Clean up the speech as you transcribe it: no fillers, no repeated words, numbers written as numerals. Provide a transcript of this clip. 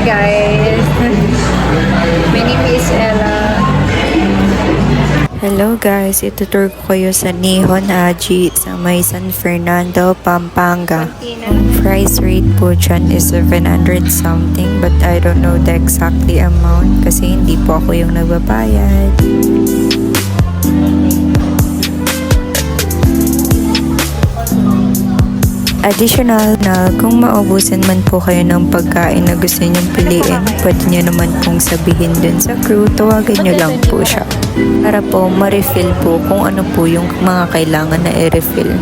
guys. My name is Ella. Hello guys, itutur ko kayo sa Nihon Aji sa may San Fernando, Pampanga. Ang price rate po dyan is 700 something but I don't know the exactly amount kasi hindi po ako yung nagbabayad. Additional na kung maubusan man po kayo ng pagkain na gusto nyong piliin, pwede nyo naman pong sabihin dun sa crew, tawagan nyo lang po siya. Para po ma-refill po kung ano po yung mga kailangan na i-refill.